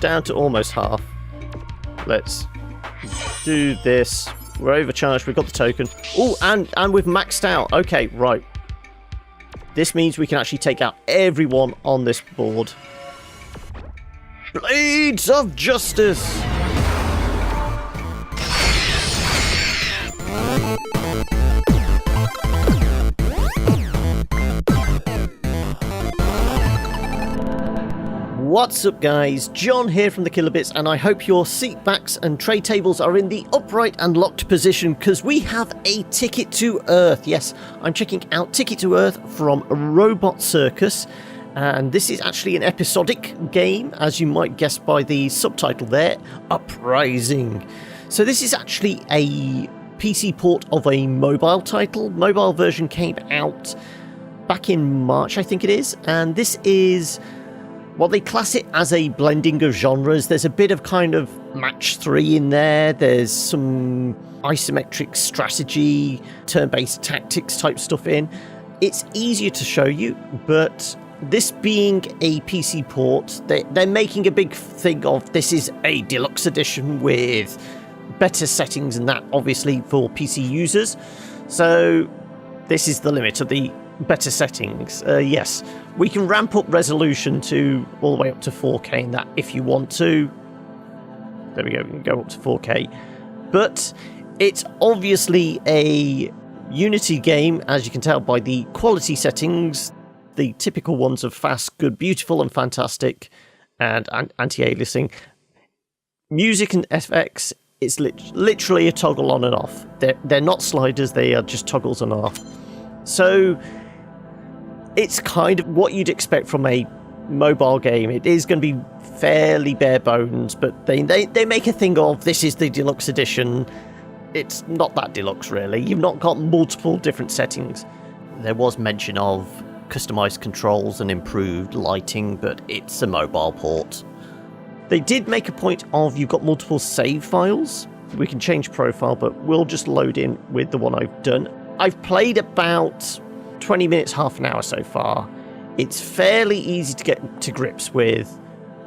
down to almost half. Let's do this. We're overcharged. We've got the token. Oh, and we've maxed out. Okay, right. This means we can actually take out everyone on this board. Blades of Justice! What's up guys, John here from the Killer Bits, and I hope your seat backs and tray tables are in the upright and locked position because we have a Ticket to Earth. Yes, I'm checking out Ticket to Earth from Robot Circus, and this is actually an episodic game, as you might guess by the subtitle there, Uprising. So this is actually a PC port of a mobile title. Mobile version came out back in March, I think it is, and this is... well, they class it as a blending of genres. There's a bit of kind of match 3 in there. There's some isometric strategy, turn-based tactics type stuff in. It's easier to show you, but this being a PC port, they're making a big thing of this is a deluxe edition with better settings and that, obviously, for PC users. So this is the limit of the better settings. Yes, we can ramp up resolution to all the way up to 4K in that if you want to. There we go, we can go up to 4K. But it's obviously a Unity game, as you can tell by the quality settings, the typical ones of fast, good, beautiful and fantastic, and anti-aliasing. Music and FX, it's literally a toggle on and off. They're not sliders, they are just toggles on and off. So it's kind of what you'd expect from a mobile game. It is going to be fairly bare bones, but they make a thing of this is the deluxe edition. It's not that deluxe, really. You've not got multiple different settings. There was mention of customized controls and improved lighting, but it's a mobile port. They did make a point of you've got multiple save files. We can change profile, but we'll just load in with the one I've done. I've played about 20 minutes, half an hour so far. It's fairly easy to get to grips with,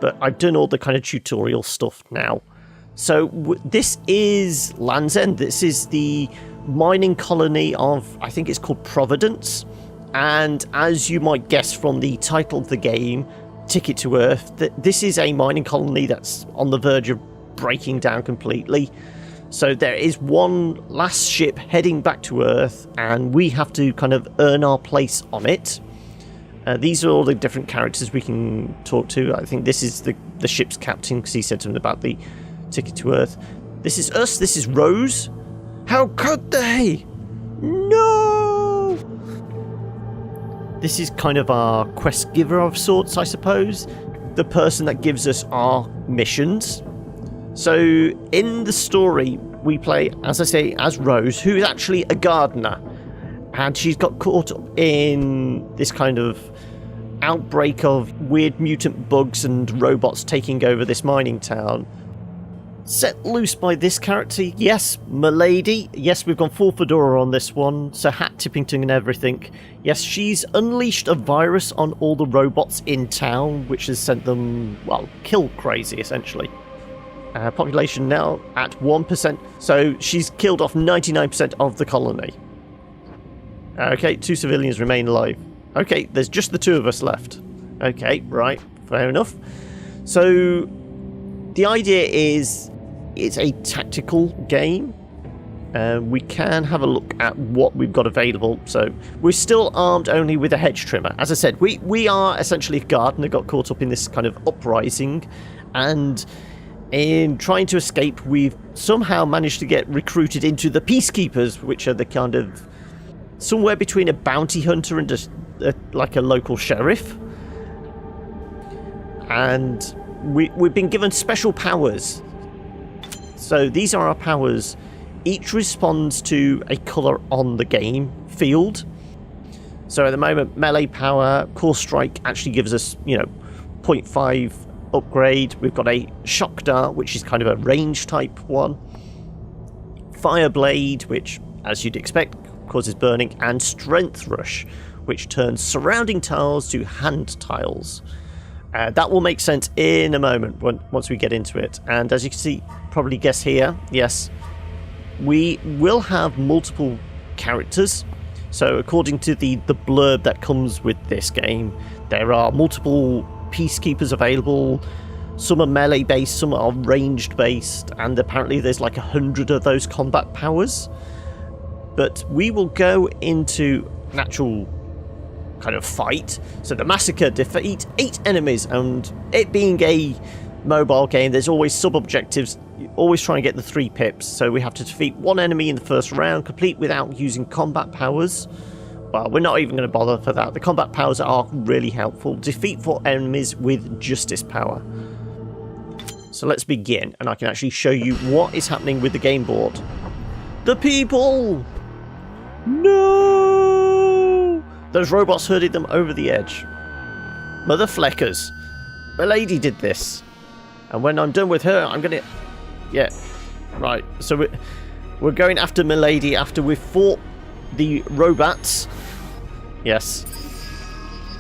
but I've done all the kind of tutorial stuff now. So this is Land's End. This is the mining colony of, I think it's called Providence. And as you might guess from the title of the game, Ticket to Earth, this is a mining colony that's on the verge of breaking down completely. So there is one last ship heading back to Earth, and we have to kind of earn our place on it. These are all the different characters we can talk to. I think this is the ship's captain, because he said something about the Ticket to Earth. This is us, this is Rose. How could they? No! This is kind of our quest giver of sorts, I suppose. The person that gives us our missions. So, in the story, we play, as I say, as Rose, who is actually a gardener. And she's got caught up in this kind of outbreak of weird mutant bugs and robots taking over this mining town. Set loose by this character, yes, Milady. Yes, we've gone full fedora on this one, so hat tippington and everything. Yes, she's unleashed a virus on all the robots in town, which has sent them, well, kill crazy, essentially. Population now at 1%, so she's killed off 99% of the colony. Okay, 2 civilians remain alive. Okay, there's just the 2 of us left. Okay, right, fair enough. So, the idea is, it's a tactical game. We can have a look at what we've got available. So, we're still armed only with a hedge trimmer. As I said, we are essentially a gardener, got caught up in this kind of uprising, and in trying to escape, we've somehow managed to get recruited into the Peacekeepers, which are the kind of somewhere between a bounty hunter and like a local sheriff. And we've been given special powers. So these are our powers. Each responds to a colour on the game field. So at the moment, melee power, core strike actually gives us, 0.5 upgrade. We've got a shock dart, which is kind of a range type one. Fire blade, which, as you'd expect, causes burning, and strength rush, which turns surrounding tiles to hand tiles. That will make sense in a moment once we get into it. And as you can see, probably guess here, yes, we will have multiple characters. So according to the blurb that comes with this game, there are multiple peacekeepers available. Some are melee based, some are ranged based, and apparently there's like 100 of those combat powers. But we will go into an actual kind of fight. So the massacre, defeat 8 enemies, and it being a mobile game, there's always sub-objectives. You always try and get the 3 pips. So we have to defeat 1 enemy in the first round, complete without using combat powers. Well, we're not even going to bother for that. The combat powers are really helpful. Defeat 4 enemies with justice power. So let's begin, and I can actually show you what is happening with the game board. The people! No! Those robots herded them over the edge. Mother Fleckers. Milady did this. And when I'm done with her, I'm gonna... Yeah. Right. So we're going after Milady after we've fought the robots. Yes.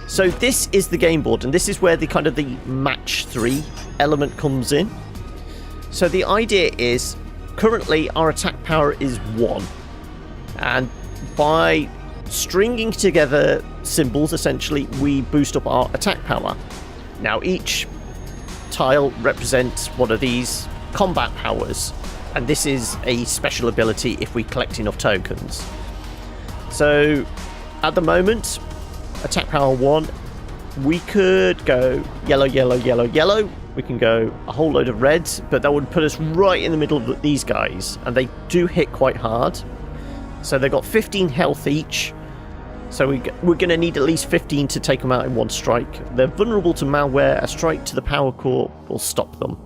So this is the game board, and this is where the kind of the match 3 element comes in. So the idea is, currently our attack power is 1. And by stringing together symbols, essentially, we boost up our attack power. Now, each tile represents one of these combat powers, and this is a special ability if we collect enough tokens. So, at the moment, attack power 1, we could go yellow, yellow, yellow, yellow. We can go a whole load of reds, but that would put us right in the middle of these guys, and they do hit quite hard. So they've got 15 health each. So we're going to need at least 15 to take them out in one strike. They're vulnerable to malware. A strike to the power core will stop them.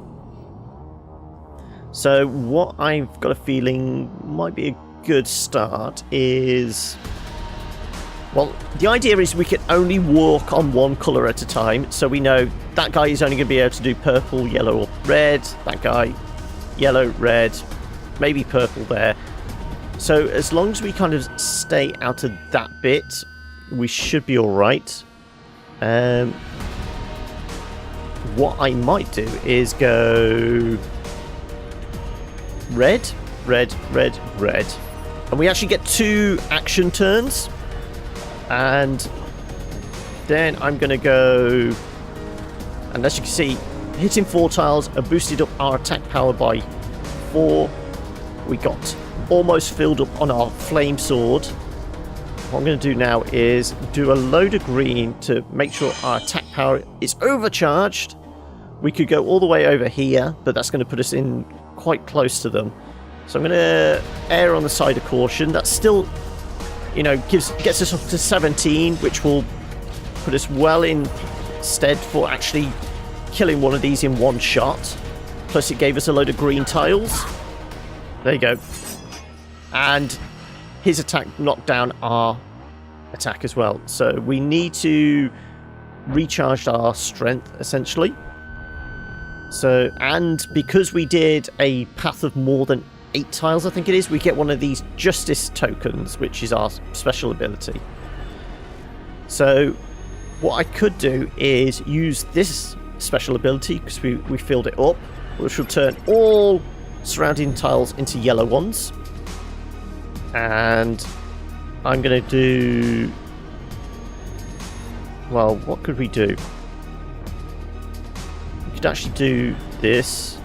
So what I've got a feeling might be a good start is... Well, the idea is we can only walk on one colour at a time. So we know that guy is only going to be able to do purple, yellow, or red. That guy, yellow, red, maybe purple there. So as long as we kind of stay out of that bit, we should be alright. What I might do is go red, red, red, red. And we actually get 2 action turns. And then I'm going to go... And as you can see, hitting 4 tiles have boosted up our attack power by 4. We got almost filled up on our flame sword. What I'm going to do now is do a load of green to make sure our attack power is overcharged. We could go all the way over here, but that's going to put us in quite close to them. So I'm going to err on the side of caution. That's still, you know, gets us up to 17, which will put us well in stead for actually killing one of these in one shot. Plus it gave us a load of green tiles. There you go. And his attack knocked down our attack as well. So we need to recharge our strength, essentially. So, and because we did a path of more than 8 tiles, I think it is, we get one of these justice tokens, which is our special ability. So what I could do is use this special ability, because we filled it up, which will turn all surrounding tiles into yellow ones. And I'm going to do... Well, what could we do? We could actually do this.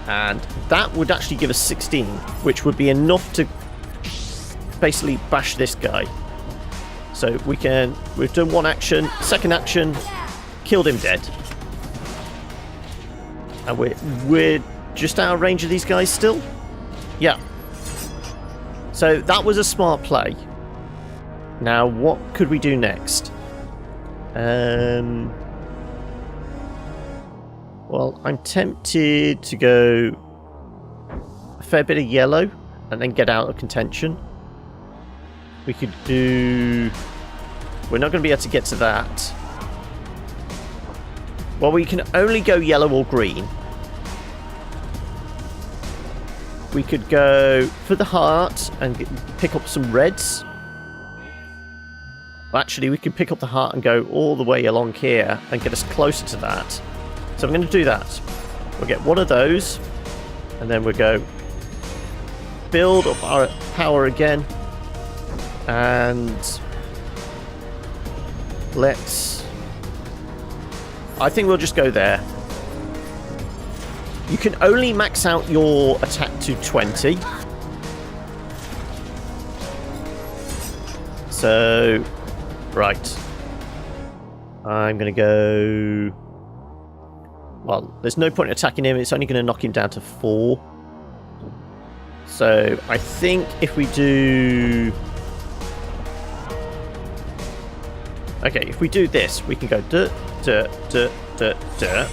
And that would actually give us 16, which would be enough to basically bash this guy. So we've done one action, second action, killed him dead. And we're just out of range of these guys still? Yeah. So that was a smart play. Now, what could we do next? Well, I'm tempted to go a fair bit of yellow and then get out of contention. We could do... We're not going to be able to get to that. Well, we can only go yellow or green. We could go for the heart and pick up some reds. Well, actually, we could pick up the heart and go all the way along here and get us closer to that. So I'm going to do that. We'll get one of those, and then we'll go build up our power again, and let's... I think we'll just go there. You can only max out your attack to 20. So, right. I'm going to go... Well, there's no point in attacking him. It's only going to knock him down to 4. So, I think if we do... Okay, if we do this, we can go duh, duh, duh, duh, duh.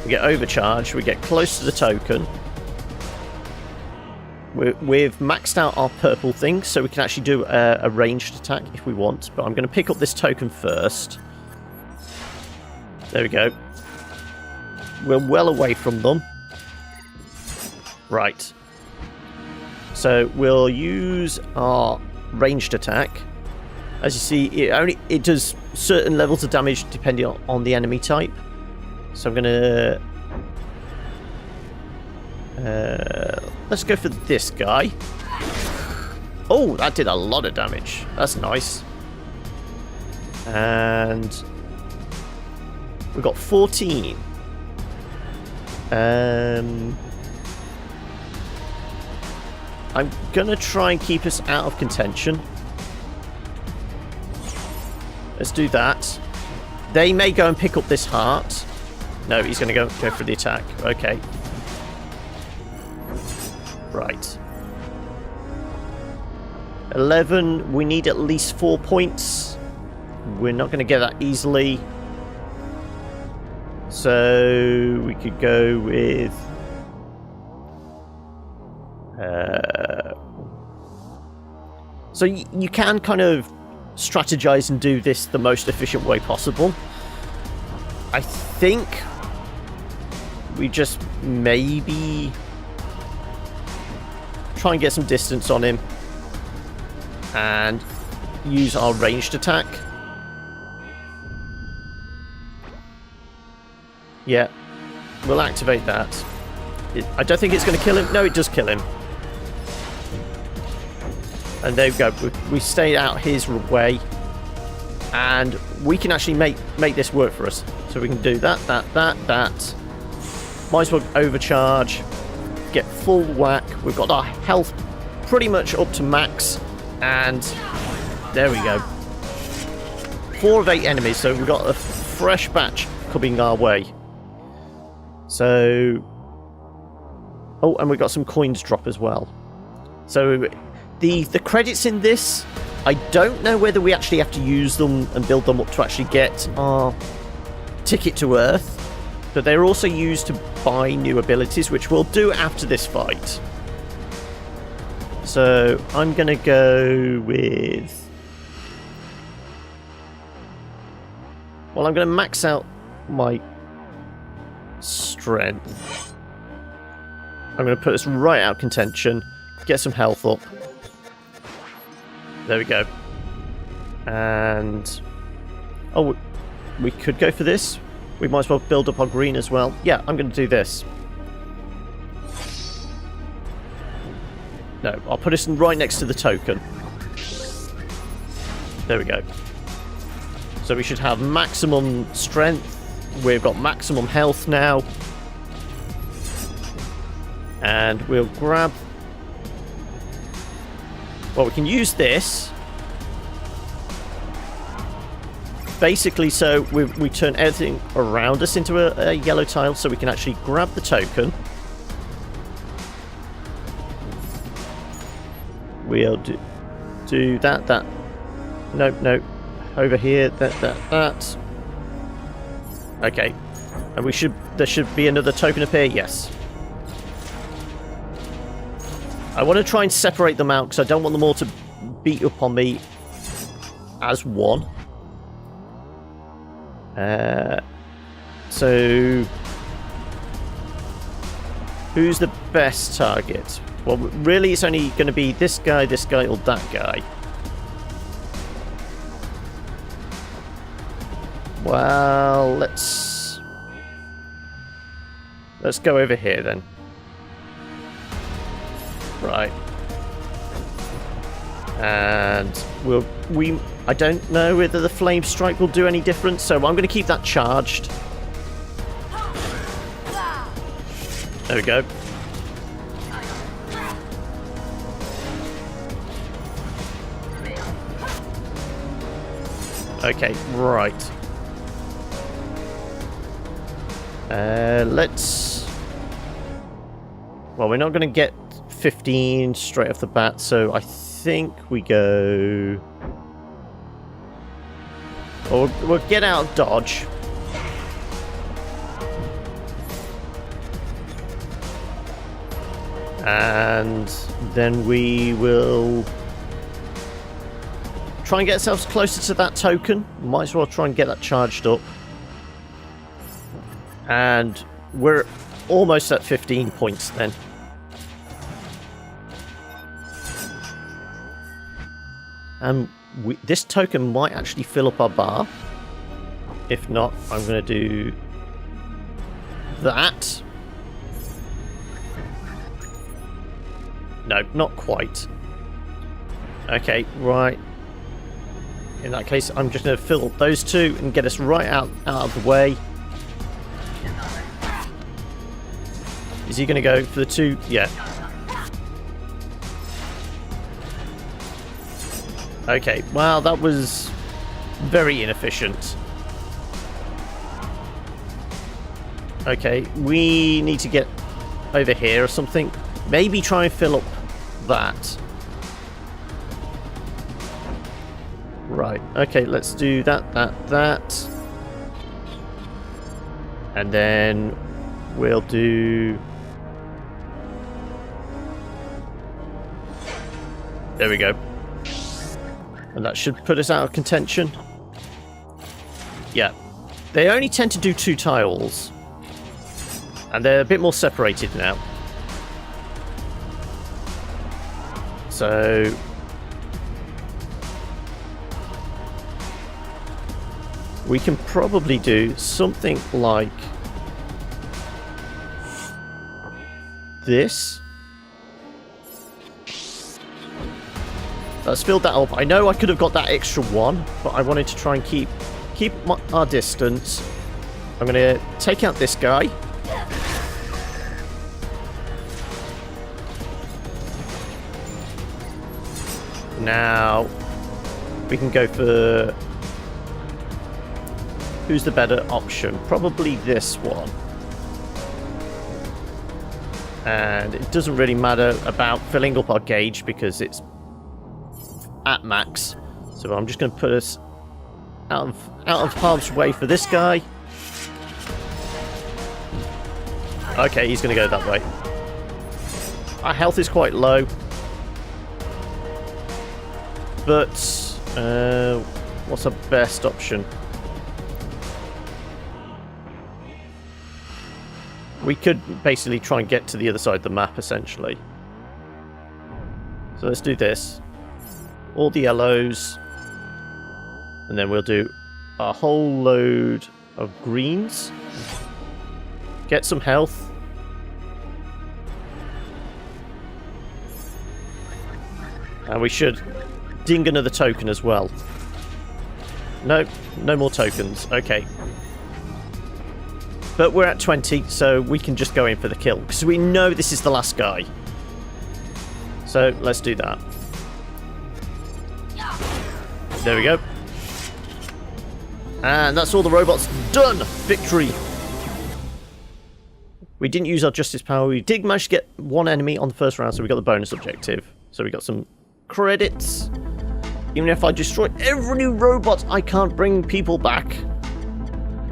We get overcharged. We get close to the token. We've maxed out our purple thing, so we can actually do a ranged attack if we want. But I'm going to pick up this token first. There we go. We're well away from them. Right. So we'll use our ranged attack. As you see, it does certain levels of damage depending on the enemy type. So I'm going to... let's go for this guy. Oh, that did a lot of damage. That's nice. And we've got 14. I'm going to try and keep us out of contention. Let's do that. They may go and pick up this heart. No, he's going to go for the attack. Okay. Right. 11. We need at least 4 points. We're not going to get that easily. So we could go with... So you can kind of strategize and do this the most efficient way possible. I think we just maybe try and get some distance on him and use our ranged attack. Yeah, we'll activate that. I don't think it's going to kill him. No, it does kill him. And there we go. We stayed out his way. And we can actually make this work for us. So we can do that. Might as well overcharge. Get full whack. We've got our health pretty much up to max. And there we go. 4 of 8 enemies. So we've got a fresh batch coming our way. So... Oh, and we've got some coins drop as well. So the credits in this, I don't know whether we actually have to use them and build them up to actually get our ticket to Earth. But they're also used to buy new abilities, which we'll do after this fight. So I'm going to go with... Well, I'm going to max out my strength. I'm going to put us right out of contention. Get some health up. There we go. And... Oh, we could go for this. We might as well build up our green as well. Yeah, I'm going to do this. No, I'll put us right next to the token. There we go. So we should have maximum strength. We've got maximum health now. And we'll grab... Well, we can use this. Basically, so we turn everything around us into a yellow tile, so we can actually grab the token. We'll do that. No. Over here, that. Okay. And there should be another token up here, yes. I want to try and separate them out because I don't want them all to beat up on me as one. So who's the best target? Well, really it's only going to be this guy, or that guy. Well, let's go over here then. Right. And I don't know whether the flame strike will do any difference, so I'm going to keep that charged. There we go. Okay, right. Let's... Well, we're not going to get 15 straight off the bat, so I think we go... Or we'll get out of dodge. And then we will try and get ourselves closer to that token. Might as well try and get that charged up. And we're almost at 15 points then. And this token might actually fill up our bar. If not, I'm going to do that. No, not quite. Okay, right. In that case, I'm just going to fill those two and get us right out of the way. Is he going to go for the two? Yeah. Okay, well, that was very inefficient. Okay, we need to get over here or something. Maybe try and fill up that. Right, okay, let's do that. And then we'll do... There we go. And that should put us out of contention. Yeah. They only tend to do 2 tiles. And they're a bit more separated now. So... we can probably do something like... this. Let's fill that up. I know I could have got that extra 1, but I wanted to try and keep our distance. I'm going to take out this guy. Now, we can go for... who's the better option? Probably this one. And it doesn't really matter about filling up our gauge because it's at max. So I'm just going to put us out of harm's way for this guy. Okay, he's going to go that way. Our health is quite low. But what's our best option? We could basically try and get to the other side of the map, essentially. So let's do this. All the yellows. And then we'll do a whole load of greens. Get some health. And we should ding another token as well. No, no more tokens. Okay. But we're at 20, so we can just go in for the kill. Because we know this is the last guy. So, let's do that. There we go. And that's all the robots done! Victory! We didn't use our justice power. We did manage to get 1 enemy on the first round, so we got the bonus objective. So we got some credits. Even if I destroy every robot, I can't bring people back.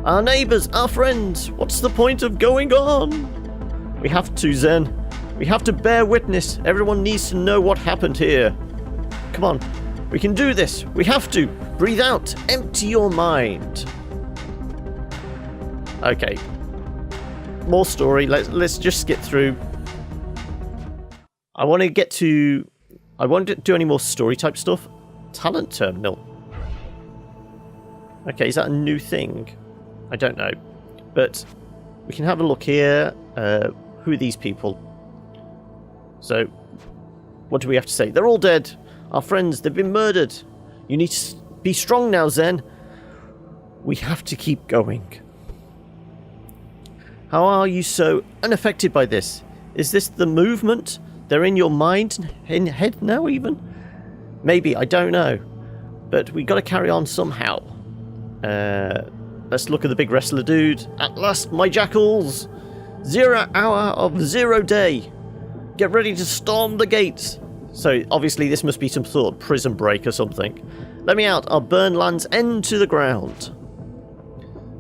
Our neighbours, our friends, what's the point of going on? We have to, Zen. We have to bear witness. Everyone needs to know what happened here. Come on. We can do this. We have to. Breathe out. Empty your mind. Okay. More story. Let's just skip through. I won't do any more story type stuff. Talent terminal. Okay, is that a new thing? I don't know. But we can have a look here. Who are these people? So, what do we have to say? They're all dead. Our friends, they've been murdered. You need to be strong now, Zen. We have to keep going. How are you so unaffected by this? Is this the movement? They're in your mind, in head now even? Maybe, I don't know. But we got to carry on somehow. Let's look at the big wrestler dude. At last, my jackals! 0 hour of 0 day. Get ready to storm the gates. So, obviously, this must be some sort of prison break or something. Let me out. I'll burn Land's End to the ground.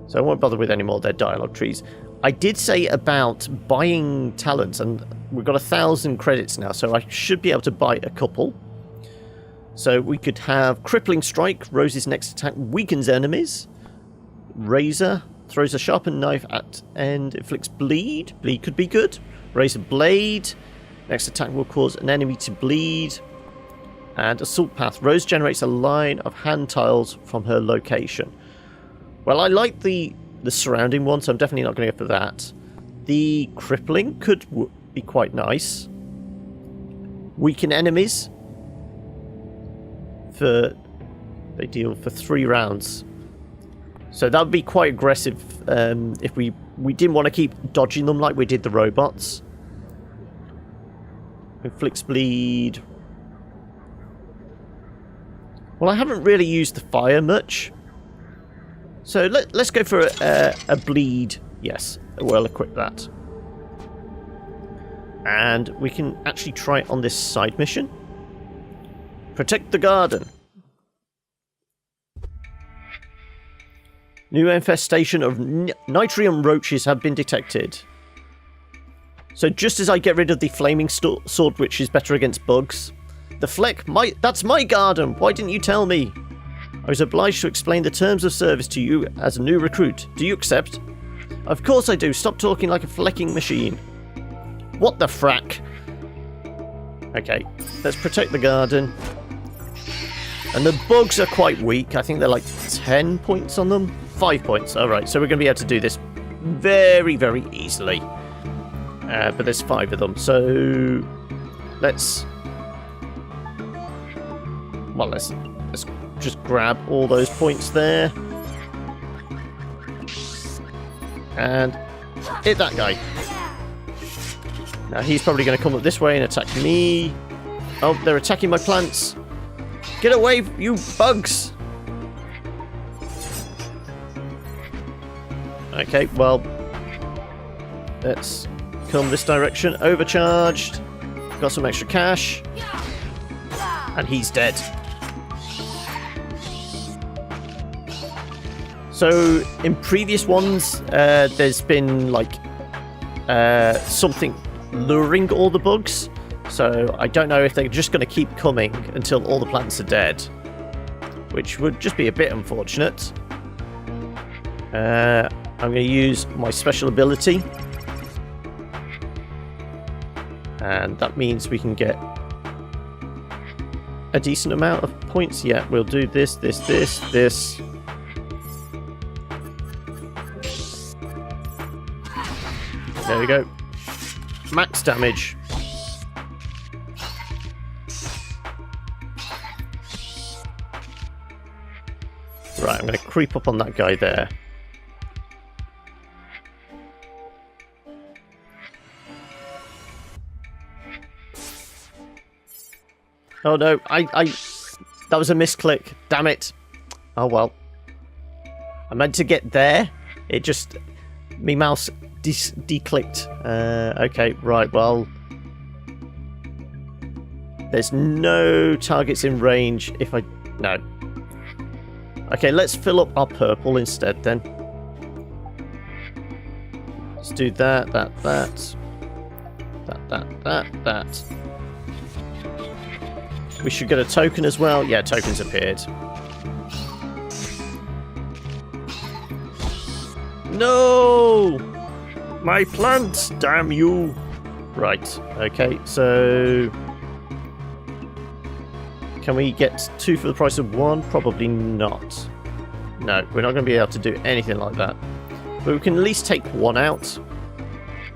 So I won't bother with any more of their dialogue trees. I did say about buying talents, and we've got 1,000 credits now, so I should be able to buy a couple. So we could have Crippling Strike. Rose's next attack weakens enemies. Razor throws a sharpened knife at and inflicts bleed. Bleed could be good. Razor Blade. Next attack will cause an enemy to bleed. And Assault Path. Rose generates a line of hand tiles from her location. Well, I like the surrounding one, so I'm definitely not going to go for that. The Crippling could be quite nice. Weaken enemies. They deal for 3 rounds. So that would be quite aggressive if we didn't want to keep dodging them like we did the robots. Inflicts bleed. Well, I haven't really used the fire much. So let's go for a bleed. Yes, we'll equip that. And we can actually try it on this side mission. Protect the garden. New infestation of nitrium roaches have been detected. So just as I get rid of the flaming sword, which is better against bugs. The Fleck, that's my garden. Why didn't you tell me? I was obliged to explain the terms of service to you as a new recruit. Do you accept? Of course I do. Stop talking like a flecking machine. What the frack? Okay, let's protect the garden. And the bugs are quite weak. I think they're like 10 points on them. 5 points. Alright, so we're going to be able to do this very, very easily. But there's 5 of them. So let's just grab all those points there. And hit that guy. Now he's probably going to come up this way and attack me. Oh, they're attacking my plants. Get away, you bugs! Okay, well, let's come this direction. Overcharged. Got some extra cash. And he's dead. So, in previous ones, there's been, like, something luring all the bugs. So, I don't know if they're just going to keep coming until all the plants are dead. Which would just be a bit unfortunate. I'm going to use my special ability. And that means we can get a decent amount of points. Yeah, we'll do this. There we go. Max damage. Right, I'm going to creep up on that guy there. Oh no, that was a misclick. Damn it. Oh well. I meant to get there. It just... me mouse declicked. Okay, right, well... there's no targets in range if I... no. Okay, let's fill up our purple instead then. Let's do that. That. We should get a token as well. Yeah, tokens appeared. No! My plants, damn you! Right, okay, so... can we get 2 for the price of 1? Probably not. No, we're not going to be able to do anything like that. But we can at least take one out.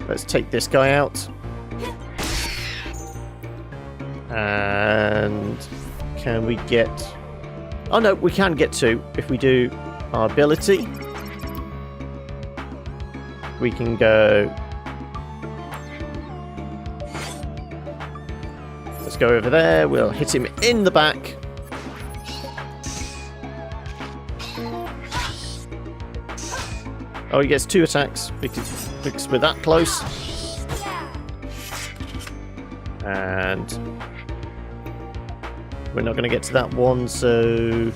Let's take this guy out. And can we get... Oh no, we can get two. If we do our ability, we can go... Let's go over there. We'll hit him in the back. Oh, he gets 2 attacks because we're that close. And we're not going to get to that one, so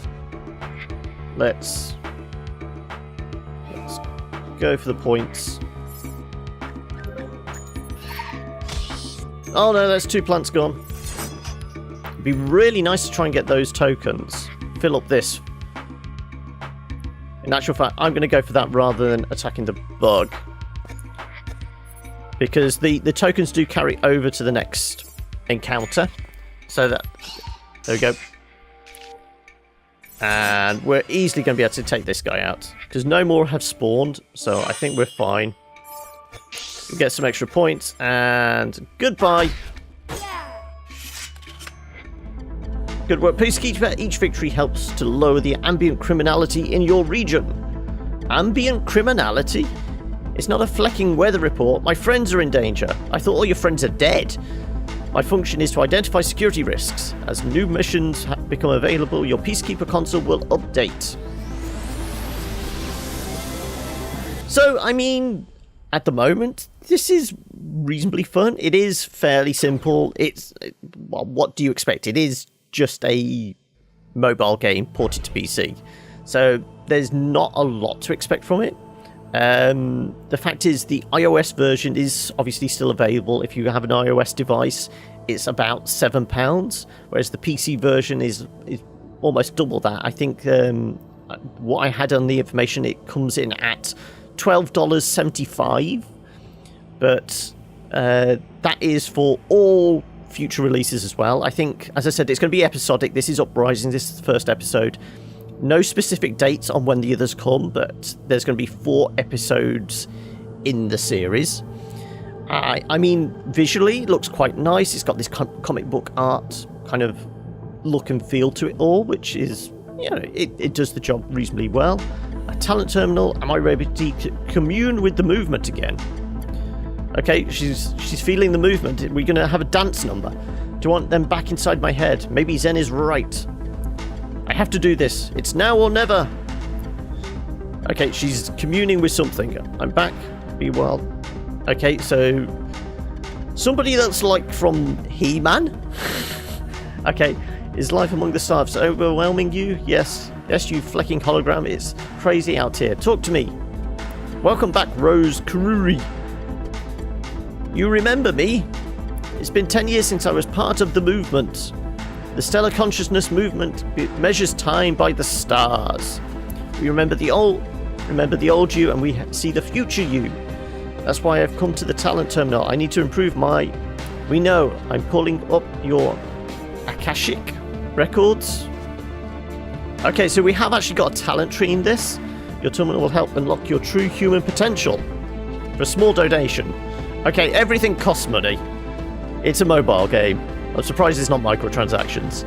let's go for the points. Oh no, there's 2 plants gone. It'd be really nice to try and get those tokens. Fill up this. In actual fact, I'm going to go for that rather than attacking the bug. Because the tokens do carry over to the next encounter. So that... There we go. And we're easily going to be able to take this guy out. Because no more have spawned, so I think we're fine. We get some extra points, and goodbye! Good work, Peacekeeper. Each victory helps to lower the ambient criminality in your region. Ambient criminality? It's not a flecking weather report. My friends are in danger. I thought all your friends are dead. My function is to identify security risks. As new missions become available, your Peacekeeper console will update. So, I mean, at the moment, this is reasonably fun. It is fairly simple. It's, well, what do you expect? It is just a mobile game ported to PC. So there's not a lot to expect from it. The fact is the iOS version is obviously still available. If you have an iOS device, it's about £7, whereas the PC version is almost double that. I think what I had on the information, it comes in at $12.75, but that is for all future releases as well. I think, as I said, it's going to be episodic. This is Uprising. This is the first episode. No specific dates on when the others come, but there's going to be 4 episodes in the series. I mean, visually, it looks quite nice. It's got this comic book art kind of look and feel to it all, which is, you know, it does the job reasonably well. A talent terminal. Am I ready to commune with the movement again? Okay, she's feeling the movement. We're going to have a dance number. Do you want them back inside my head? Maybe Zen is right. I have to do this. It's now or never. Okay, she's communing with something. I'm back. Be well. Okay, so somebody that's like from He-Man. Okay, is life among the stars overwhelming you? Yes. Yes, you flecking hologram. It's crazy out here. Talk to me. Welcome back, Rose Karuri. You remember me? It's been 10 years since I was part of the movement. The Stellar Consciousness movement measures time by the stars. We remember the old you, and we see the future you. That's why I've come to the talent terminal. I need to improve my... We know. I'm pulling up your Akashic records. Okay, so we have actually got a talent tree in this. Your terminal will help unlock your true human potential for a small donation. Okay, everything costs money. It's a mobile game. I'm surprised it's not microtransactions.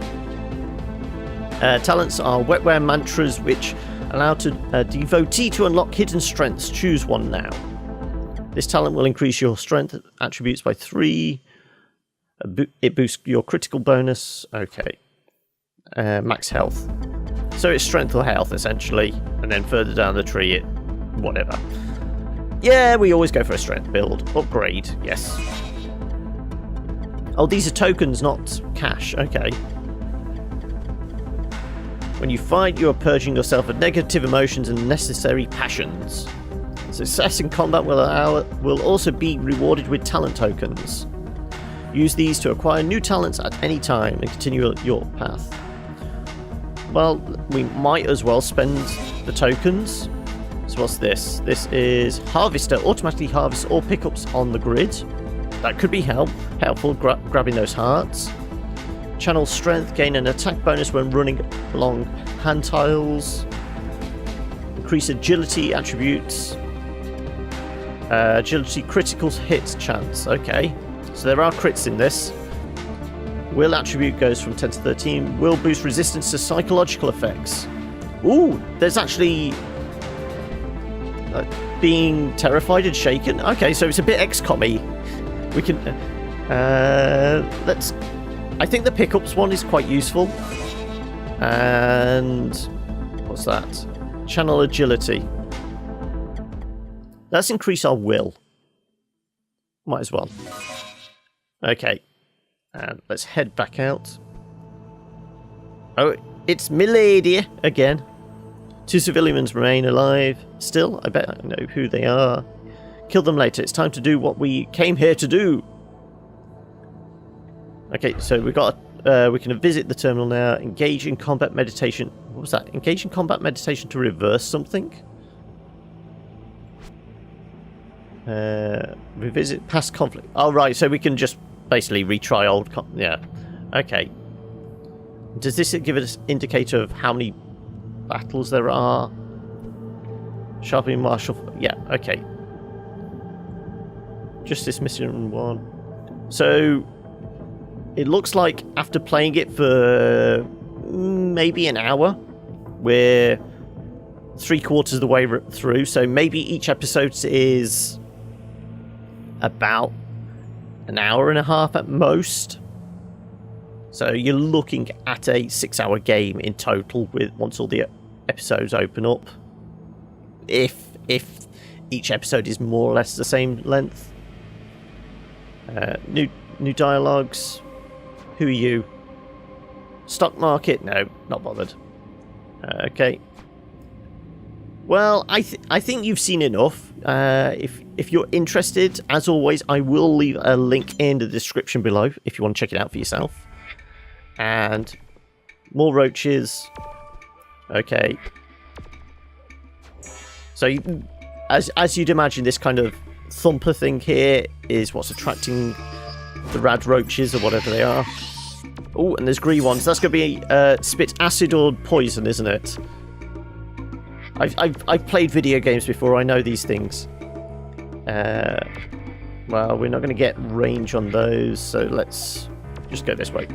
Talents are wetware mantras, which allow a devotee to unlock hidden strengths. Choose one now. This talent will increase your strength attributes by 3. It boosts your critical bonus. Okay. Max health. So it's strength or health, essentially. And then further down the tree, whatever. Yeah, we always go for a strength build. Upgrade, yes. Oh, these are tokens, not cash. Okay. When you fight, you are purging yourself of negative emotions and unnecessary passions. Success in combat will also be rewarded with talent tokens. Use these to acquire new talents at any time and continue your path. Well, we might as well spend the tokens. So what's this? This is Harvester. Automatically harvests all pickups on the grid. That could be helpful, grabbing those hearts. Channel strength, gain an attack bonus when running along hand tiles. increase agility attributes. Agility critical hit chance. Okay, so there are crits in this. Will attribute goes from 10 to 13. Will boost resistance to psychological effects. Ooh, there's actually being terrified and shaken. Okay, so it's a bit XCOM-y. We can let's. I think the pickups one is quite useful. And what's that? Channel agility. Let's increase our will. Might as well. Okay. And let's head back out. Oh, it's Milady again. 2 civilians remain alive. Still, I bet I know who they are. Kill them later. It's time to do what we came here to do. Okay, so we got. We can visit the terminal now. Engage in combat meditation. What was that? Engage in combat meditation to reverse something? Revisit past conflict. Oh, right, so we can just basically retry old... yeah. Okay. Does this give us an indicator of how many battles there are? Sharpening martial... yeah, okay. Just this mission 1. So... it looks like after playing it for maybe an hour, we're 3/4 of the way through, so maybe each episode is about an hour and a half at most. So you're looking at a 6-hour game in total with once all the episodes open up. If each episode is more or less the same length. New dialogues. Who are you? Stock market? No, not bothered. Okay. Well, I think you've seen enough. If you're interested, as always, I will leave a link in the description below if you want to check it out for yourself. And more roaches. Okay. So, as you'd imagine, this kind of thumper thing here is what's attracting the Radroaches or whatever they are. Oh, and there's green ones. That's going to be spit acid or poison, isn't it? I've played video games before. I know these things. Well, we're not going to get range on those, so let's just go this way.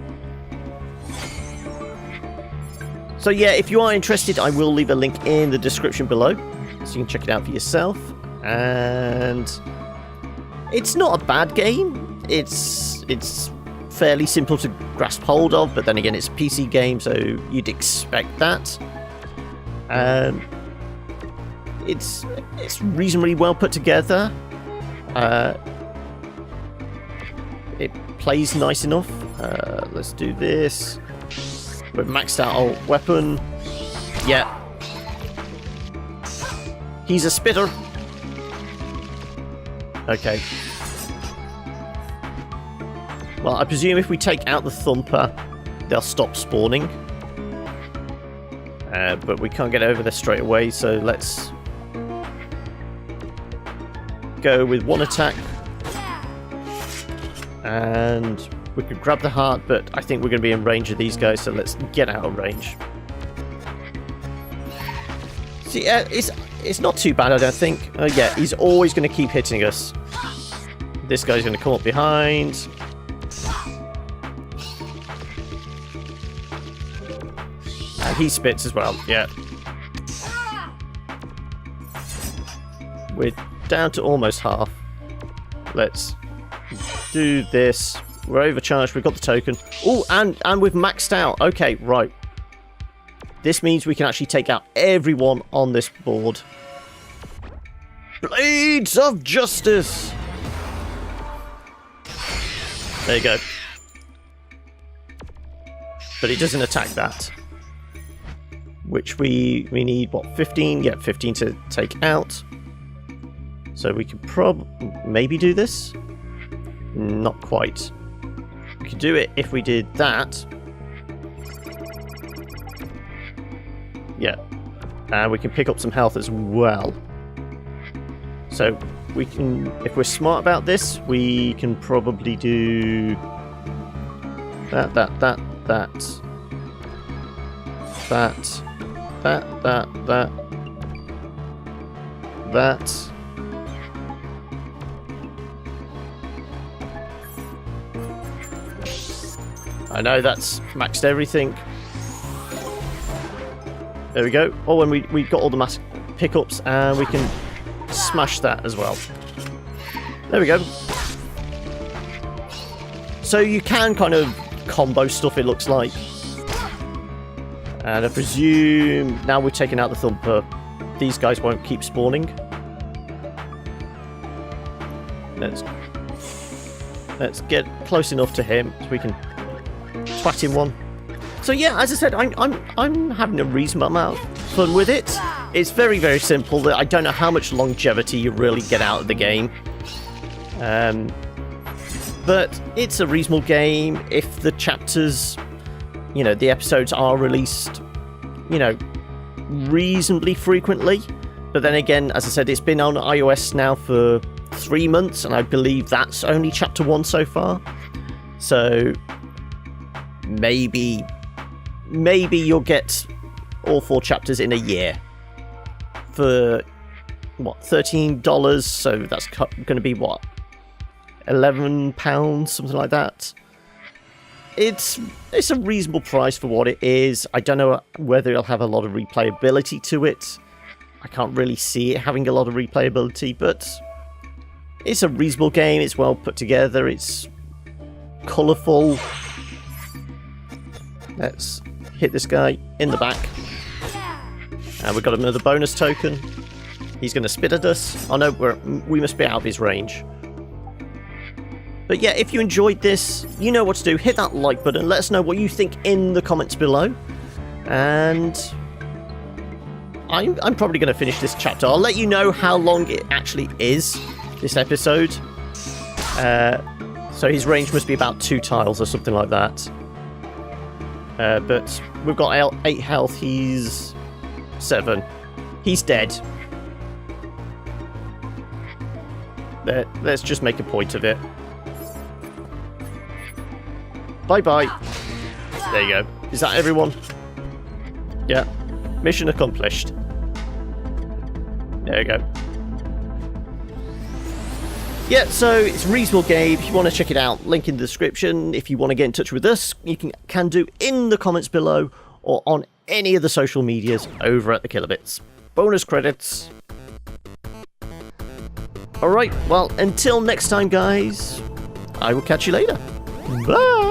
So yeah, if you are interested, I will leave a link in the description below, so you can check it out for yourself. And it's not a bad game. It's fairly simple to grasp hold of, but then again, it's a PC game, so you'd expect that. It's reasonably well put together. It plays nice enough. Let's do this. We've maxed out our weapon. Yeah. He's a spitter. Okay. Well, I presume if we take out the thumper, they'll stop spawning. But we can't get over there straight away, so let's go with one attack. And we could grab the heart, but I think we're going to be in range of these guys, so let's get out of range. See, it's not too bad, I don't think. Yeah, he's always going to keep hitting us. This guy's going to come up behind. And he spits as well, yeah. We're down to almost half. Let's do this. We're overcharged. We've got the token. Oh, and we've maxed out. Okay, right. This means we can actually take out everyone on this board. Blades of Justice. There you go. But it doesn't attack that. Which we need, what, 15? Yeah, 15 to take out. So we could maybe do this? Not quite. We could do it if we did that. Yeah. And we can pick up some health as well. So we can, if we're smart about this, we can probably do that. that. I know that's maxed everything. There we go. Oh, and we got all the mass pickups, and we can smash that as well. There we go. So you can kind of combo stuff, it looks like. And I presume now we've taken out the thumper, these guys won't keep spawning. Let's get close enough to him so we can twat him one. So yeah, as I said, I'm having a reasonable amount of fun with it. It's very, very simple. I don't know how much longevity you really get out of the game. But it's a reasonable game if the chapters, you know, the episodes are released, you know, reasonably frequently. But then again, as I said, it's been on iOS now for 3 months, and I believe that's only chapter 1 so far. So maybe you'll get all 4 chapters in a year for what, $13, so that's going to be what, £11, something like that. It's a reasonable price for what it is. I don't know whether it'll have a lot of replayability to it. I can't really see it having a lot of replayability, but it's a reasonable game. It's well put together. It's colourful. Let's hit this guy in the back. And we've got another bonus token. He's going to spit at us. Oh no, we must be out of his range. But yeah, if you enjoyed this, you know what to do. Hit that like button. Let us know what you think in the comments below. And I'm probably going to finish this chapter. I'll let you know how long it actually is, this episode. So his range must be about 2 tiles or something like that. But we've got 8 health. He's 7. He's dead. Let's just make a point of it. Bye-bye. There you go. Is that everyone? Yeah. Mission accomplished. There you go. Yeah, so it's a reasonable game. If you want to check it out, link in the description. If you want to get in touch with us, you can do in the comments below or on any of the social medias over at the Kilobits. Bonus credits. Alright, well, until next time, guys, I will catch you later. Bye!